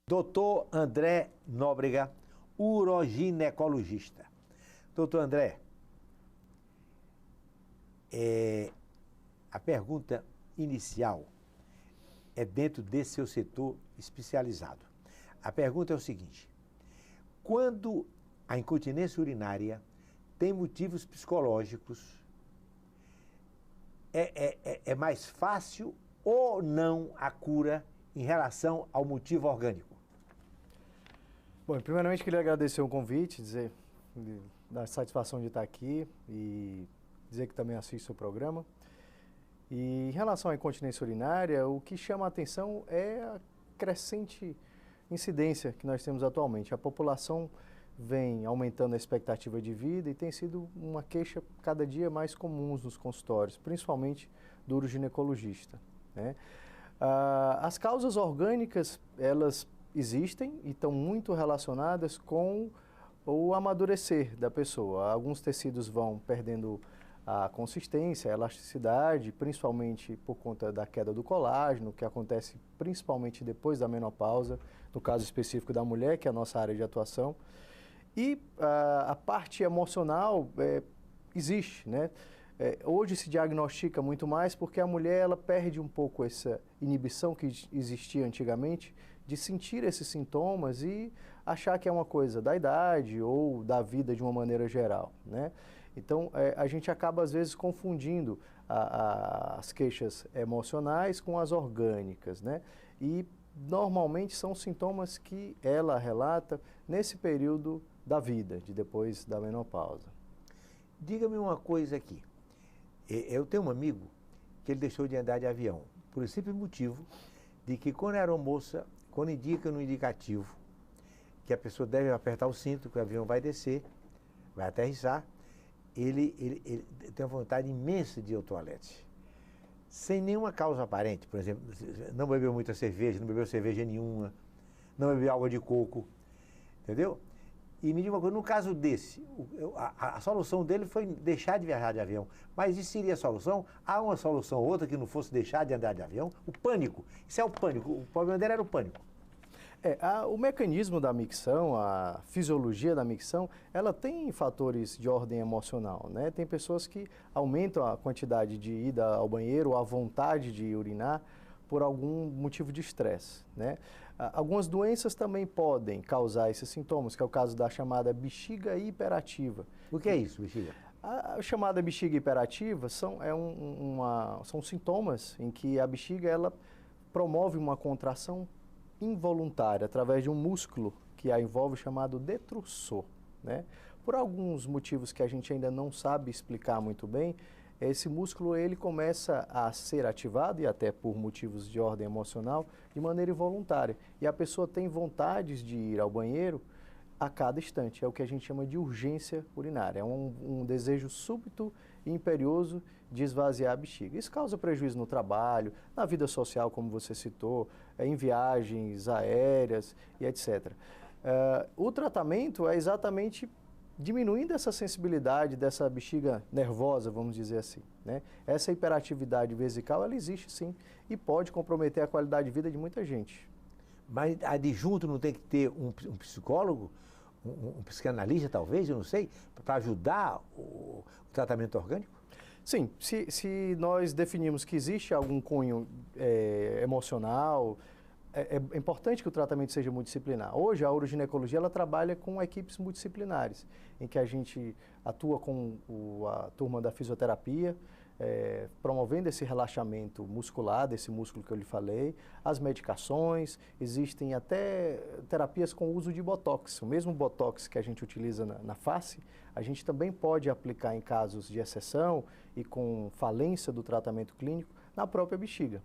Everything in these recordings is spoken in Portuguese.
Doutor André Nóbrega, uroginecologista. Doutor André, a pergunta inicial é dentro desse seu setor especializado. A pergunta é o seguinte: quando a incontinência urinária tem motivos psicológicos, é mais fácil ou não a cura em relação ao motivo orgânico? Bom, primeiramente queria agradecer o convite, dar satisfação de estar aqui e dizer que também assisto o programa. E em relação à incontinência urinária, o que chama a atenção é a crescente incidência que nós temos atualmente. A população vem aumentando a expectativa de vida e tem sido uma queixa cada dia mais comum nos consultórios, principalmente do uroginecologista, né? As causas orgânicas, elas existem e estão muito relacionadas com o amadurecer da pessoa. Alguns tecidos vão perdendo a consistência, a elasticidade, principalmente por conta da queda do colágeno, que acontece principalmente depois da menopausa, no caso específico da mulher, que é a nossa área de atuação. E a parte emocional existe, né? Hoje se diagnostica muito mais porque a mulher ela perde um pouco essa inibição que existia antigamente de sentir esses sintomas e achar que é uma coisa da idade ou da vida de uma maneira geral, né? Então, a gente acaba, às vezes, confundindo as queixas emocionais com as orgânicas, né? E, normalmente, são sintomas que ela relata nesse período da vida, depois da menopausa. Diga-me uma coisa aqui. Eu tenho um amigo que ele deixou de andar de avião, por esse simples motivo de que, quando era moça, quando indica no indicativo que a pessoa deve apertar o cinto, que o avião vai descer, vai aterrissar, ele tem uma vontade imensa de ir ao toalete, sem nenhuma causa aparente. Por exemplo, não bebeu muita cerveja, não bebeu cerveja nenhuma, não bebeu água de coco, entendeu? E me diga uma coisa, no caso desse, a solução dele foi deixar de viajar de avião, mas isso seria a solução? Há uma solução ou outra que não fosse deixar de andar de avião? O pânico, isso é o pânico, o problema dele era o pânico. O mecanismo da micção, a fisiologia da micção, ela tem fatores de ordem emocional, né? Tem pessoas que aumentam a quantidade de ida ao banheiro, ou a vontade de urinar, por algum motivo de estresse, né? Algumas doenças também podem causar esses sintomas, que é o caso da chamada bexiga hiperativa. O que é isso, bexiga? A chamada bexiga hiperativa são sintomas em que a bexiga ela promove uma contração involuntária através de um músculo que a envolve chamado detrusor, né? Por alguns motivos que a gente ainda não sabe explicar muito bem, esse músculo ele começa a ser ativado, e até por motivos de ordem emocional, de maneira involuntária. E a pessoa tem vontades de ir ao banheiro a cada instante. É o que a gente chama de urgência urinária. É um desejo súbito e imperioso de esvaziar a bexiga. Isso causa prejuízo no trabalho, na vida social, como você citou, em viagens aéreas e etc. O tratamento é exatamente diminuindo essa sensibilidade dessa bexiga nervosa, vamos dizer assim, né? Essa hiperatividade vesical, ela existe sim e pode comprometer a qualidade de vida de muita gente. Mas adjunto não tem que ter um psicólogo, um psicanalista talvez, eu não sei, para ajudar o tratamento orgânico? Sim, se nós definimos que existe algum cunho emocional, é importante que o tratamento seja multidisciplinar. Hoje, a uroginecologia ela trabalha com equipes multidisciplinares, em que a gente atua com a turma da fisioterapia, promovendo esse relaxamento muscular, desse músculo que eu lhe falei, as medicações, existem até terapias com uso de botox. O mesmo botox que a gente utiliza na face, a gente também pode aplicar em casos de exceção e com falência do tratamento clínico na própria bexiga.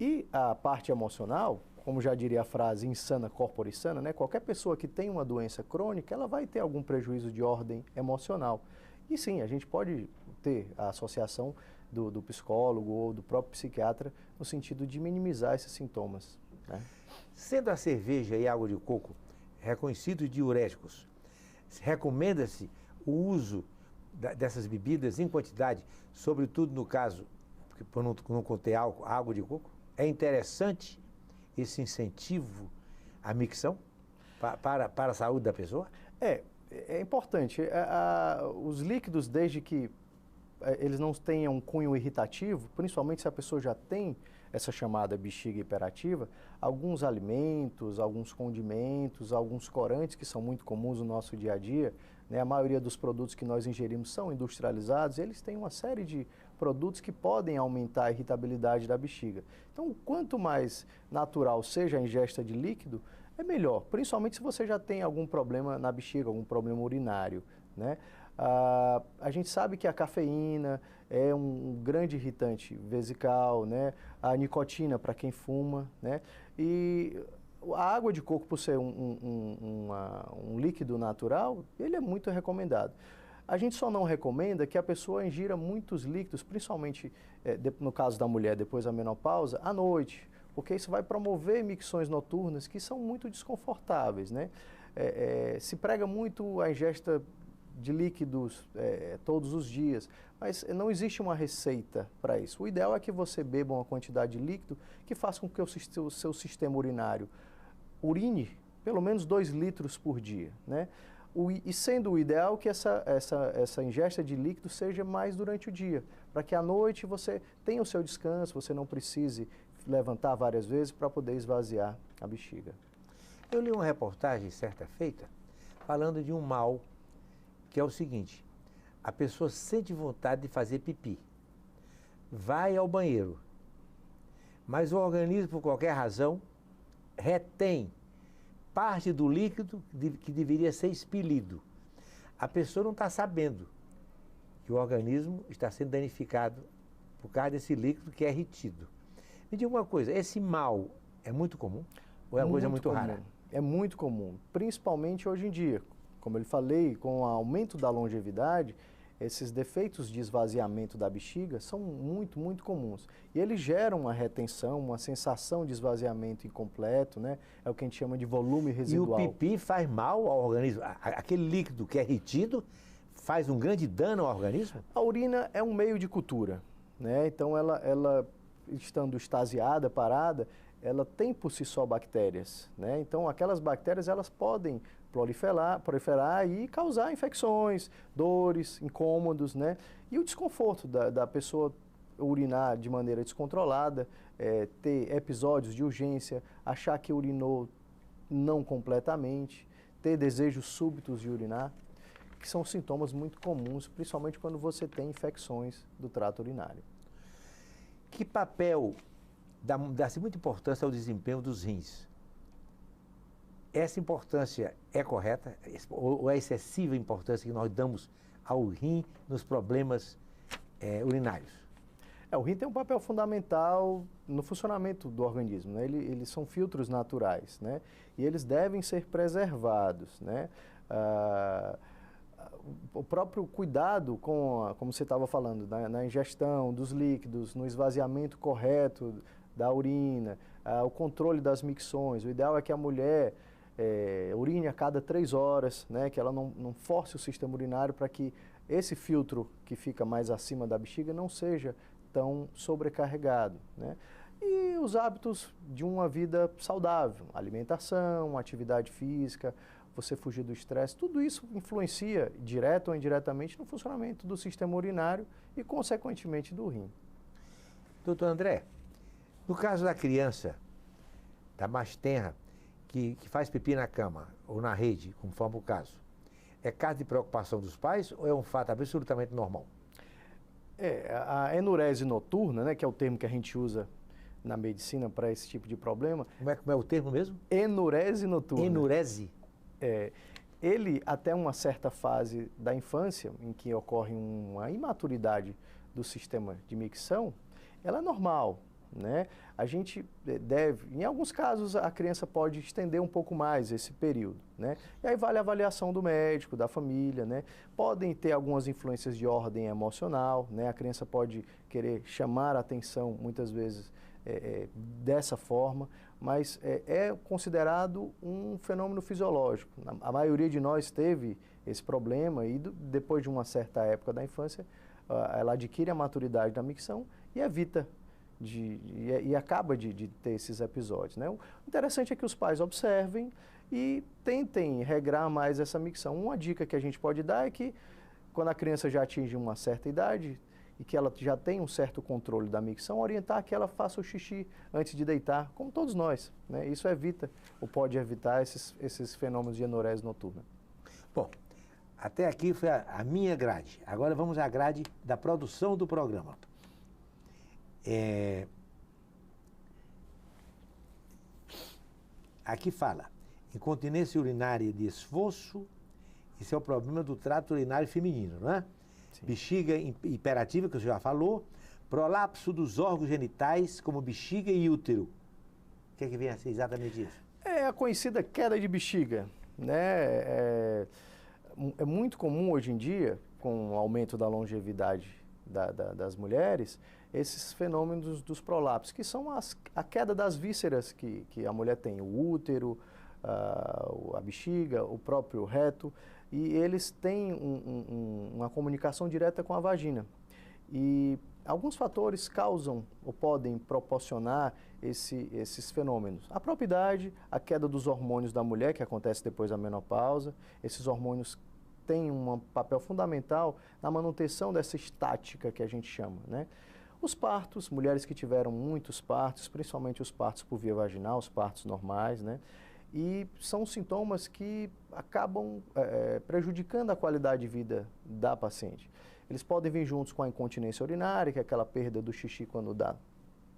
E a parte emocional, como já diria a frase insana corpore sana, né? Qualquer pessoa que tem uma doença crônica, ela vai ter algum prejuízo de ordem emocional. E sim, a gente pode ter a associação do psicólogo ou do próprio psiquiatra no sentido de minimizar esses sintomas, né? Sendo a cerveja e a água de coco reconhecidos diuréticos, recomenda-se o uso dessas bebidas em quantidade, sobretudo no caso, por não conter álcool, água de coco? É interessante esse incentivo a micção para a saúde da pessoa? É importante. Os líquidos, desde que eles não tenham um cunho irritativo, principalmente se a pessoa já tem essa chamada bexiga hiperativa, alguns alimentos, alguns condimentos, alguns corantes que são muito comuns no nosso dia a dia, né? A maioria dos produtos que nós ingerimos são industrializados, eles têm uma série de produtos que podem aumentar a irritabilidade da bexiga. Então, quanto mais natural seja a ingesta de líquido, é melhor, principalmente se você já tem algum problema na bexiga, algum problema urinário, né? A gente sabe que a cafeína é um grande irritante vesical, né? A nicotina para quem fuma, né? E a água de coco, por ser um líquido natural, ele é muito recomendado. A gente só não recomenda que a pessoa ingira muitos líquidos, principalmente no caso da mulher depois da menopausa, à noite, porque isso vai promover micções noturnas que são muito desconfortáveis, né? Se prega muito a ingesta de líquidos todos os dias, mas não existe uma receita para isso. O ideal é que você beba uma quantidade de líquido que faça com que o seu sistema urinário urine pelo menos 2 litros por dia, né? E sendo o ideal que essa ingesta de líquido seja mais durante o dia, para que à noite você tenha o seu descanso, você não precise levantar várias vezes para poder esvaziar a bexiga. Eu li uma reportagem certa feita falando de um mal que é o seguinte: a pessoa sente vontade de fazer pipi, vai ao banheiro, mas o organismo, por qualquer razão, retém parte do líquido que deveria ser expelido. A pessoa não está sabendo que o organismo está sendo danificado por causa desse líquido que é retido. Me diga uma coisa, esse mal é muito comum ou é uma coisa muito rara? É muito comum, principalmente hoje em dia. Como eu falei, com o aumento da longevidade, esses defeitos de esvaziamento da bexiga são muito, muito comuns. E eles geram uma retenção, uma sensação de esvaziamento incompleto, né? É o que a gente chama de volume residual. E o pipi faz mal ao organismo? Aquele líquido que é retido faz um grande dano ao organismo? A urina é um meio de cultura, né? Então, ela estando extasiada, parada, ela tem por si só bactérias, né? Então, aquelas bactérias, elas podem proliferar e causar infecções, dores, incômodos, né? E o desconforto da pessoa urinar de maneira descontrolada, ter episódios de urgência, achar que urinou não completamente, ter desejos súbitos de urinar, que são sintomas muito comuns, principalmente quando você tem infecções do trato urinário. Que papel dá-se muita importância ao desempenho dos rins? Essa importância é correta ou é excessiva a importância que nós damos ao rim nos problemas urinários? O rim tem um papel fundamental no funcionamento do organismo, né? Eles são filtros naturais, né? E eles devem ser preservados, né? O próprio cuidado como você estava falando, na ingestão dos líquidos, no esvaziamento correto da urina, o controle das micções. O ideal é que a mulher urine a cada 3 horas, né? Que ela não force o sistema urinário para que esse filtro que fica mais acima da bexiga não seja tão sobrecarregado, né? E os hábitos de uma vida saudável, alimentação, atividade física, você fugir do estresse, tudo isso influencia, direto ou indiretamente, no funcionamento do sistema urinário e, consequentemente, do rim. Doutor André, no caso da criança, da mais tenra, que faz pipi na cama ou na rede, conforme o caso, é caso de preocupação dos pais ou é um fato absolutamente normal? A enurese noturna, né, que é o termo que a gente usa na medicina para esse tipo de problema. Como é o termo mesmo? Enurese noturna. Enurese? Ele, até uma certa fase da infância, em que ocorre uma imaturidade do sistema de micção, ela é normal, né? A gente deve, em alguns casos, a criança pode estender um pouco mais esse período, né? E aí vale a avaliação do médico, da família, né? Podem ter algumas influências de ordem emocional, né? A criança pode querer chamar a atenção, muitas vezes, dessa forma, mas é considerado um fenômeno fisiológico. A maioria de nós teve esse problema e depois de uma certa época da infância, ela adquire a maturidade da micção e evita e acaba de ter esses episódios, né? O interessante é que os pais observem e tentem regrar mais essa micção. Uma dica que a gente pode dar é que quando a criança já atinge uma certa idade e que ela já tem um certo controle da micção, orientar que ela faça o xixi antes de deitar, como todos nós, né? Isso evita, ou pode evitar esses fenômenos de enurese noturna. Bom, até aqui foi a minha grade. Agora vamos à grade da produção do programa. Aqui fala, incontinência urinária de esforço, isso é o problema do trato urinário feminino, não é? Sim. Bexiga hiperativa, que você já falou, prolapso dos órgãos genitais, como bexiga e útero. O que é que vem a ser exatamente isso? É a conhecida queda de bexiga, né? É muito comum hoje em dia, com o aumento da longevidade das mulheres, esses fenômenos dos prolapsos, que são a queda das vísceras que a mulher tem, o útero, a bexiga, o próprio reto, e eles têm uma comunicação direta com a vagina. E alguns fatores causam ou podem proporcionar esses fenômenos. A própria idade, a queda dos hormônios da mulher, que acontece depois da menopausa, esses hormônios têm um papel fundamental na manutenção dessa estática que a gente chama, né? Os partos, mulheres que tiveram muitos partos, principalmente os partos por via vaginal, os partos normais, né? E são sintomas que acabam prejudicando a qualidade de vida da paciente. Eles podem vir juntos com a incontinência urinária, que é aquela perda do xixi quando dá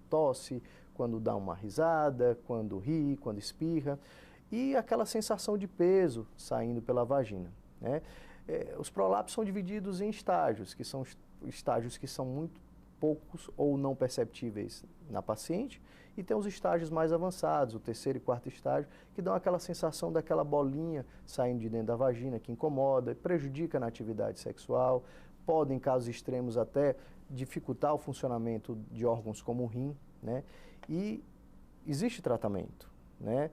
tosse, quando dá uma risada, quando ri, quando espirra, e aquela sensação de peso saindo pela vagina, né? Os prolapsos são divididos em estágios, que são estágios que são muito poucos ou não perceptíveis na paciente, e tem os estágios mais avançados, o terceiro e quarto estágio, que dão aquela sensação daquela bolinha saindo de dentro da vagina, que incomoda, prejudica na atividade sexual, pode, em casos extremos, até dificultar o funcionamento de órgãos como o rim, né? E existe tratamento, né?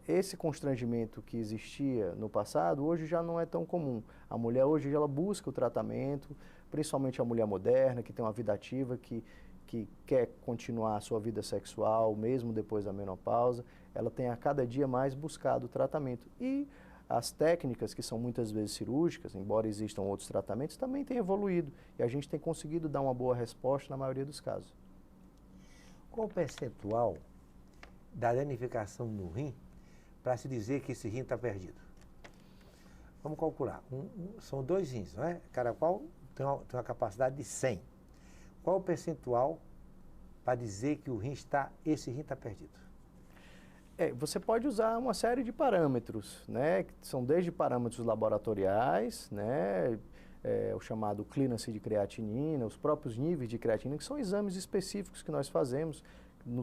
Esse constrangimento que existia no passado, hoje já não é tão comum. A mulher hoje ela busca o tratamento, principalmente a mulher moderna, que tem uma vida ativa, que quer continuar a sua vida sexual, mesmo depois da menopausa, ela tem a cada dia mais buscado o tratamento. E as técnicas, que são muitas vezes cirúrgicas, embora existam outros tratamentos, também têm evoluído. E a gente tem conseguido dar uma boa resposta na maioria dos casos. Qual o percentual da danificação no rim para se dizer que esse rim está perdido? Vamos calcular. São 2 rins, não é? Cada qual tem uma capacidade de 100. Qual o percentual para dizer que esse rim está perdido? Você pode usar uma série de parâmetros, né? Que são desde parâmetros laboratoriais, né? O chamado clearance de creatinina, os próprios níveis de creatinina, que são exames específicos que nós fazemos,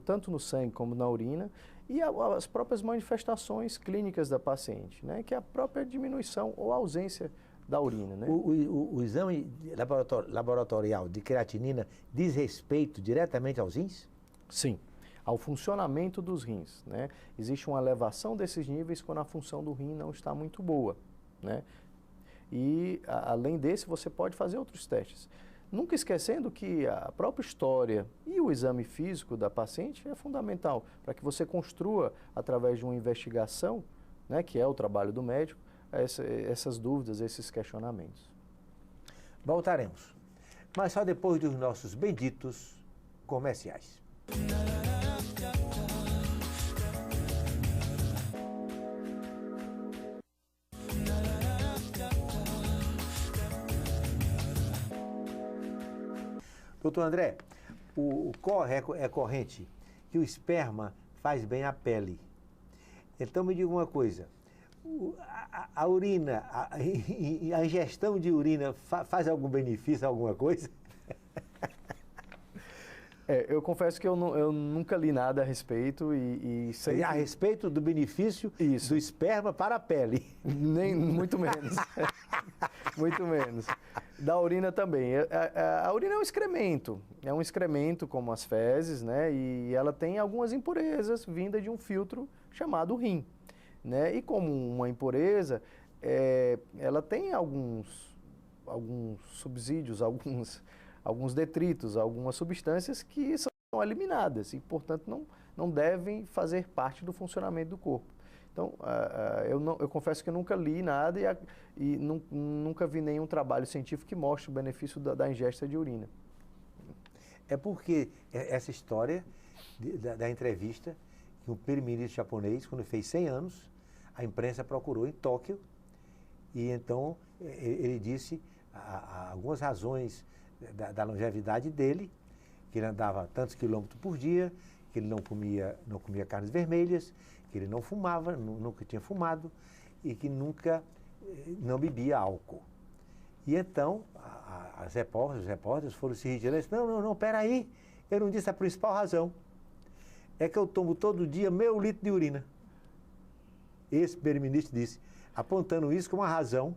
tanto no sangue como na urina, e as próprias manifestações clínicas da paciente, né? Que é a própria diminuição ou ausência da urina, né? O exame laboratorial de creatinina diz respeito diretamente aos rins? Sim, ao funcionamento dos rins, né? Existe uma elevação desses níveis quando a função do rim não está muito boa, né? E, além desse, você pode fazer outros testes. Nunca esquecendo que a própria história e o exame físico da paciente é fundamental para que você construa, através de uma investigação, né, que é o trabalho do médico, essas dúvidas, esses questionamentos. Voltaremos, mas só depois dos nossos benditos comerciais. Doutor André, o corre é corrente que o esperma faz bem à pele. Então me diga uma coisa, a urina, a ingestão de urina faz algum benefício, alguma coisa? Eu confesso que eu nunca li nada a respeito e sei a respeito do benefício do esperma para a pele. Nem, muito menos. Muito menos. Da urina também. A urina é um excremento como as fezes, né? E ela tem algumas impurezas vindas de um filtro chamado rim, né? E como uma impureza, ela tem alguns subsídios, alguns detritos, algumas substâncias que são são eliminadas e, portanto, não devem fazer parte do funcionamento do corpo. Então, eu confesso que eu nunca li nada e nunca vi nenhum trabalho científico que mostre o benefício da ingesta de urina. É porque essa história da entrevista que o primeiro-ministro japonês, quando fez 100 anos, a imprensa procurou em Tóquio e então ele disse algumas razões da longevidade dele, que ele andava tantos quilômetros por dia, que ele não comia carnes vermelhas, que ele não fumava, nunca tinha fumado e que nunca não bebia álcool. E então os repórteres foram se retirando e disseram, não, peraí, eu não disse a principal razão. É que eu tomo todo dia meio litro de urina. Esse primeiro-ministro disse, apontando isso como a razão,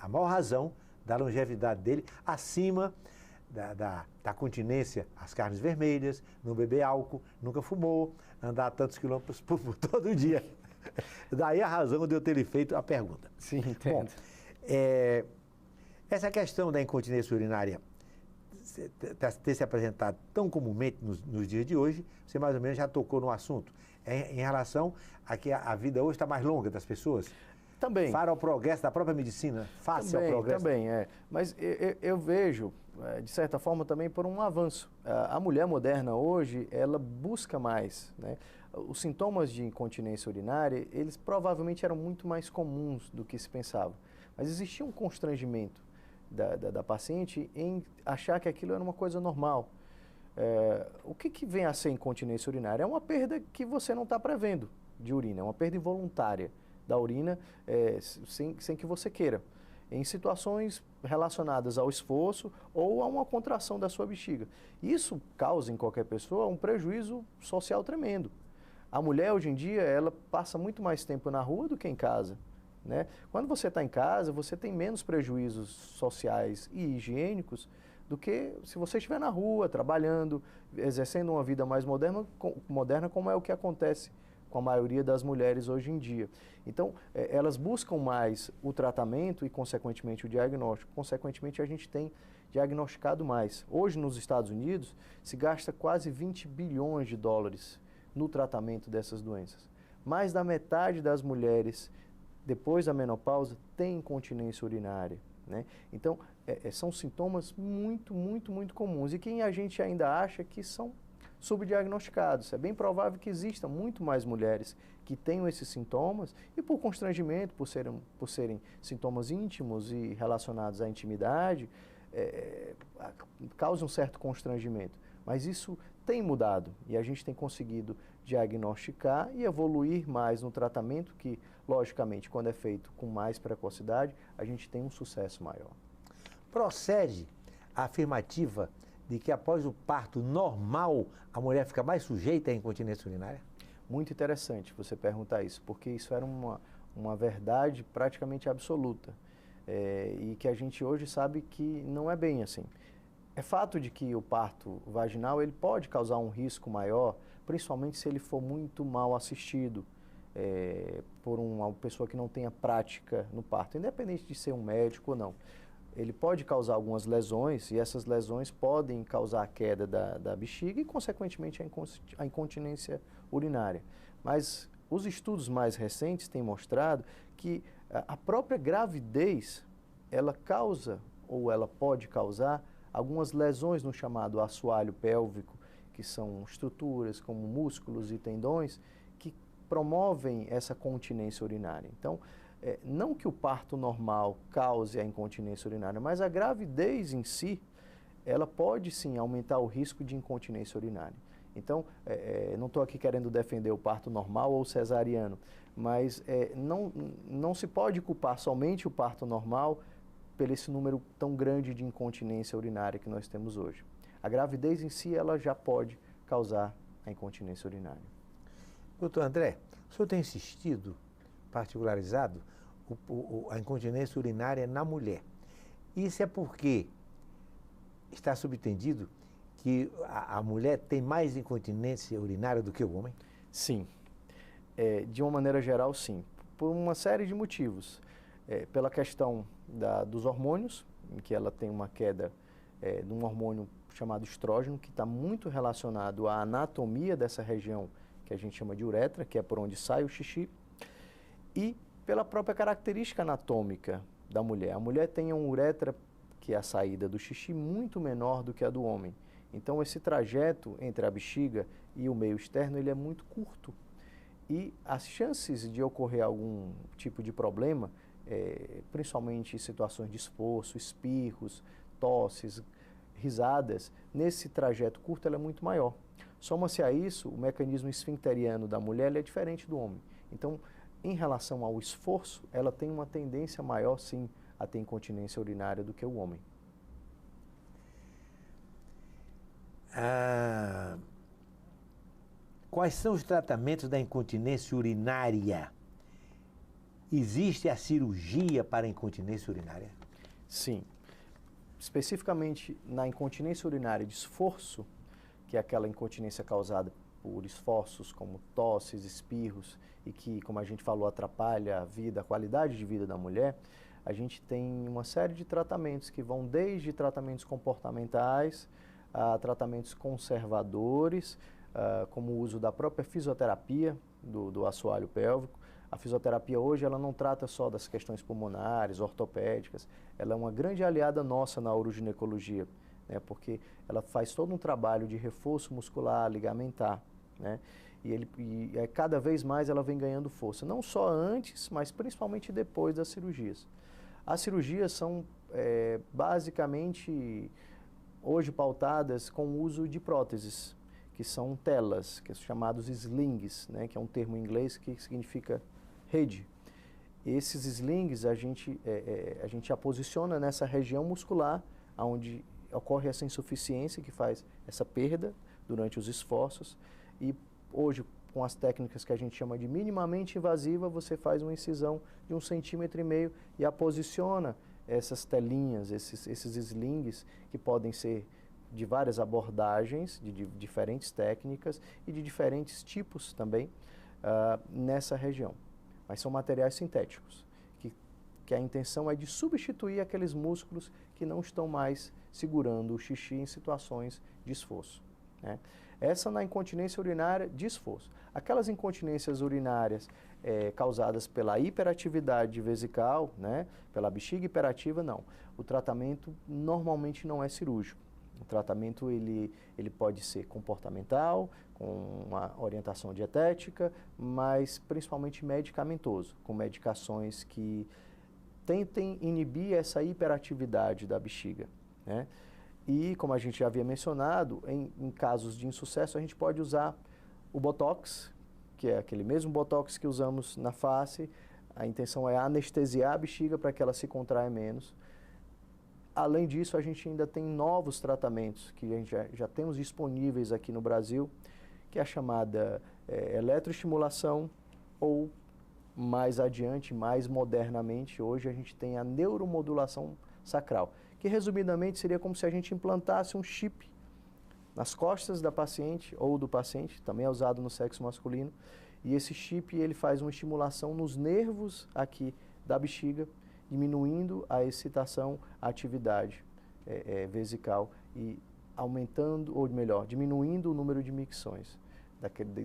a maior razão da longevidade dele, acima da continência às carnes vermelhas, não beber álcool, nunca fumou, andar tantos quilômetros por todo dia. Daí a razão de eu ter lhe feito a pergunta. Sim, entendo. Bom, essa questão da incontinência urinária ter se apresentado tão comumente nos dias de hoje, você mais ou menos já tocou no assunto, em relação a que a vida hoje está mais longa das pessoas? Também. Para o progresso da própria medicina, face ao progresso? Também, Mas eu vejo, de certa forma, também por um avanço. A mulher moderna hoje, ela busca mais, né? Os sintomas de incontinência urinária, eles provavelmente eram muito mais comuns do que se pensava. Mas existia um constrangimento da paciente em achar que aquilo era uma coisa normal. O que vem a ser incontinência urinária? É uma perda que você não está prevendo de urina, é uma perda involuntária da urina sem que você queira, em situações relacionadas ao esforço ou a uma contração da sua bexiga. Isso causa em qualquer pessoa um prejuízo social tremendo. A mulher hoje em dia, ela passa muito mais tempo na rua do que em casa, né? Quando você está em casa, você tem menos prejuízos sociais e higiênicos do que se você estiver na rua, trabalhando, exercendo uma vida mais moderna como é o que acontece com a maioria das mulheres hoje em dia. Então, elas buscam mais o tratamento e, consequentemente, o diagnóstico. Consequentemente, a gente tem diagnosticado mais. Hoje, nos Estados Unidos, se gasta quase 20 bilhões de dólares no tratamento dessas doenças. Mais da metade das mulheres, depois da menopausa, tem incontinência urinária, né? Então, são sintomas muito, muito, muito comuns e que a gente ainda acha que são subdiagnosticados. É bem provável que existam muito mais mulheres que tenham esses sintomas e por constrangimento, por serem sintomas íntimos e relacionados à intimidade, causa um certo constrangimento. Mas isso tem mudado e a gente tem conseguido diagnosticar e evoluir mais no tratamento que, logicamente, quando é feito com mais precocidade, a gente tem um sucesso maior. Procede a afirmativa de que após o parto normal a mulher fica mais sujeita à incontinência urinária? Muito interessante você perguntar isso, porque isso era uma verdade praticamente absoluta e que a gente hoje sabe que não é bem assim. É fato de que o parto vaginal ele pode causar um risco maior, principalmente se ele for muito mal assistido por uma pessoa que não tenha prática no parto, independente de ser um médico ou não. Ele pode causar algumas lesões e essas lesões podem causar a queda da bexiga e, consequentemente, a incontinência urinária. Mas os estudos mais recentes têm mostrado que a própria gravidez, ela causa ou ela pode causar algumas lesões no chamado assoalho pélvico, que são estruturas como músculos e tendões que promovem essa continência urinária. Então, não que o parto normal cause a incontinência urinária, mas a gravidez em si, ela pode sim aumentar o risco de incontinência urinária. Então, não estou aqui querendo defender o parto normal ou cesariano, mas não se pode culpar somente o parto normal por esse número tão grande de incontinência urinária que nós temos hoje. A gravidez em si, ela já pode causar a incontinência urinária. Doutor André, o senhor tem insistido, particularizado, a incontinência urinária na mulher. Isso é porque está subentendido que a mulher tem mais incontinência urinária do que o homem? Sim. De uma maneira geral, sim. Por uma série de motivos. Pela questão dos hormônios, em que ela tem uma queda de um hormônio chamado estrógeno, que está muito relacionado à anatomia dessa região que a gente chama de uretra, que é por onde sai o xixi, e pela própria característica anatômica da mulher. A mulher tem uma uretra, que é a saída do xixi, muito menor do que a do homem. Então, esse trajeto entre a bexiga e o meio externo, ele é muito curto. E as chances de ocorrer algum tipo de problema, principalmente em situações de esforço, espirros, tosses, risadas, nesse trajeto curto ela é muito maior. Soma-se a isso, o mecanismo esfincteriano da mulher ele é diferente do homem. Então, em relação ao esforço, ela tem uma tendência maior, sim, a ter incontinência urinária do que o homem. Quais são os tratamentos da incontinência urinária? Existe a cirurgia para a incontinência urinária? Sim. Especificamente na incontinência urinária de esforço, que é aquela incontinência causada por esforços como tosses, espirros, e que, como a gente falou, atrapalha a vida, a qualidade de vida da mulher, a gente tem uma série de tratamentos que vão desde tratamentos comportamentais a tratamentos conservadores, como o uso da própria fisioterapia do assoalho pélvico. A fisioterapia hoje ela não trata só das questões pulmonares, ortopédicas, ela é uma grande aliada nossa na uroginecologia, né, porque ela faz todo um trabalho de reforço muscular, ligamentar, né, e cada vez mais ela vem ganhando força, não só antes, mas principalmente depois das cirurgias. As cirurgias são basicamente hoje pautadas com o uso de próteses, que são telas, que são chamados slings, né, que é um termo em inglês que significa rede. Esses slings a gente a posiciona nessa região muscular, onde ocorre essa insuficiência, que faz essa perda durante os esforços, e hoje, com as técnicas que a gente chama de minimamente invasiva, você faz uma incisão de 1,5 cm e a posiciona essas telinhas, esses slings, que podem ser de várias abordagens, de diferentes técnicas e de diferentes tipos também, nessa região. Mas são materiais sintéticos, que a intenção é de substituir aqueles músculos que não estão mais segurando o xixi em situações de esforço, né? Essa na incontinência urinária de esforço. Aquelas incontinências urinárias causadas pela hiperatividade vesical, né, pela bexiga hiperativa, não. O tratamento normalmente não é cirúrgico. O tratamento ele pode ser comportamental, com uma orientação dietética, mas principalmente medicamentoso, com medicações que tentem inibir essa hiperatividade da bexiga, né? E, como a gente já havia mencionado, em casos de insucesso, a gente pode usar o Botox, que é aquele mesmo Botox que usamos na face. A intenção é anestesiar a bexiga para que ela se contraia menos. Além disso, a gente ainda tem novos tratamentos que a gente já temos disponíveis aqui no Brasil, que é a chamada eletroestimulação, ou mais adiante, mais modernamente, hoje a gente tem a neuromodulação sacral, que resumidamente seria como se a gente implantasse um chip nas costas da paciente ou do paciente, também é usado no sexo masculino, e esse chip ele faz uma estimulação nos nervos aqui da bexiga, diminuindo a excitação, a atividade vesical e aumentando, ou melhor, diminuindo o número de micções.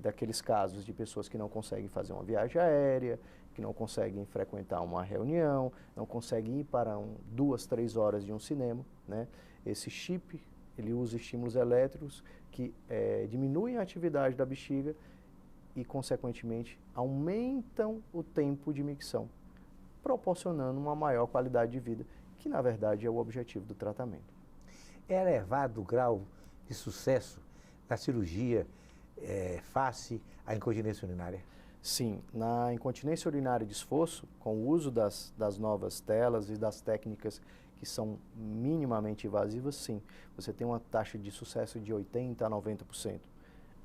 Daqueles casos de pessoas que não conseguem fazer uma viagem aérea, que não conseguem frequentar uma reunião, não conseguem ir para 2, 3 horas de um cinema, né? Esse chip, ele usa estímulos elétricos que diminuem a atividade da bexiga e, consequentemente, aumentam o tempo de micção, proporcionando uma maior qualidade de vida, que, na verdade, é o objetivo do tratamento. É elevado o grau de sucesso da cirurgia face à incontinência urinária? Sim, na incontinência urinária de esforço, com o uso das novas telas e das técnicas que são minimamente invasivas, sim, você tem uma taxa de sucesso de 80% a 90%,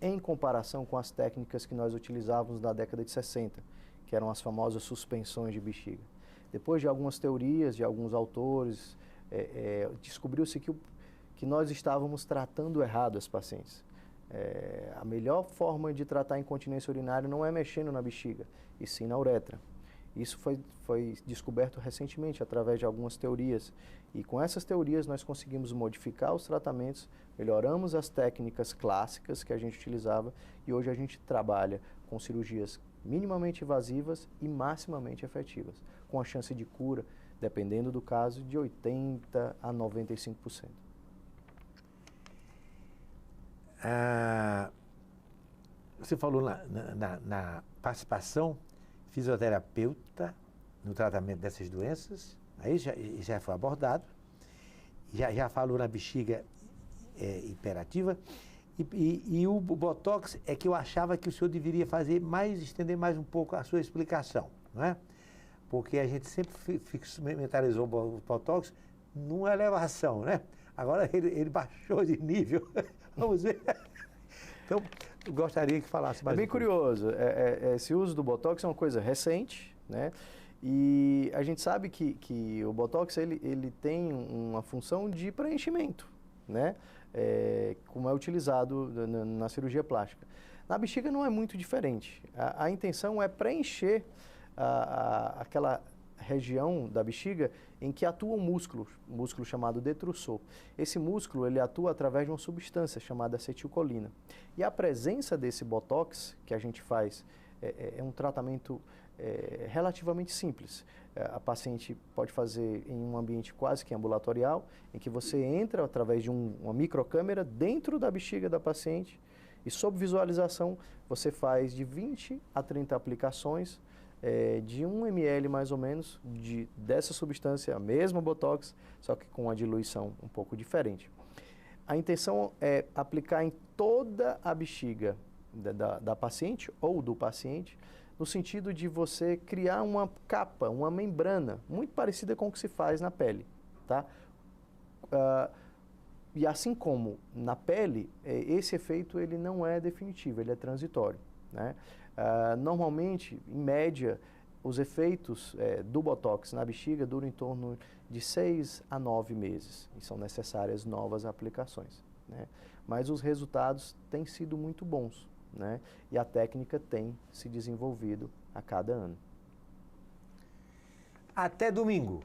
em comparação com as técnicas que nós utilizávamos na década de 60, que eram as famosas suspensões de bexiga. Depois de algumas teorias, de alguns autores, descobriu-se que nós estávamos tratando errado as pacientes. A melhor forma de tratar a incontinência urinária não é mexendo na bexiga, e sim na uretra. Isso foi descoberto recentemente através de algumas teorias. E com essas teorias nós conseguimos modificar os tratamentos, melhoramos as técnicas clássicas que a gente utilizava e hoje a gente trabalha com cirurgias minimamente invasivas e maximamente efetivas, com a chance de cura, dependendo do caso, de 80% a 95%. Você falou na participação fisioterapeuta no tratamento dessas doenças, aí já foi abordado, já falou na bexiga hiperativa, e o Botox é que eu achava que o senhor deveria estender mais um pouco a sua explicação, não é? Porque a gente sempre mentalizou o Botox numa elevação, né? Agora ele baixou de nível, vamos ver. Então, eu gostaria que falasse mais. É bem curioso, esse uso do Botox é uma coisa recente, né? E a gente sabe que o Botox ele tem uma função de preenchimento, né? Como é utilizado na cirurgia plástica. Na bexiga não é muito diferente. A intenção é preencher aquela região da bexiga em que atua um músculo chamado detrusor. Esse músculo ele atua através de uma substância chamada acetilcolina. E a presença desse Botox que a gente faz é um tratamento relativamente simples. A paciente pode fazer em um ambiente quase que ambulatorial, em que você entra através de uma microcâmera dentro da bexiga da paciente e sob visualização você faz de 20 a 30 aplicações de 1 ml mais ou menos dessa substância, a mesma Botox, só que com uma diluição um pouco diferente. A intenção é aplicar em toda a bexiga da paciente ou do paciente, no sentido de você criar uma capa, uma membrana, muito parecida com o que se faz na pele, tá? E assim como na pele, esse efeito ele não é definitivo, ele é transitório, né? Normalmente, em média, os efeitos do Botox na bexiga duram em torno de 6 a 9 meses e são necessárias novas aplicações, né? Mas os resultados têm sido muito bons, né? E a técnica tem se desenvolvido a cada ano. Até domingo.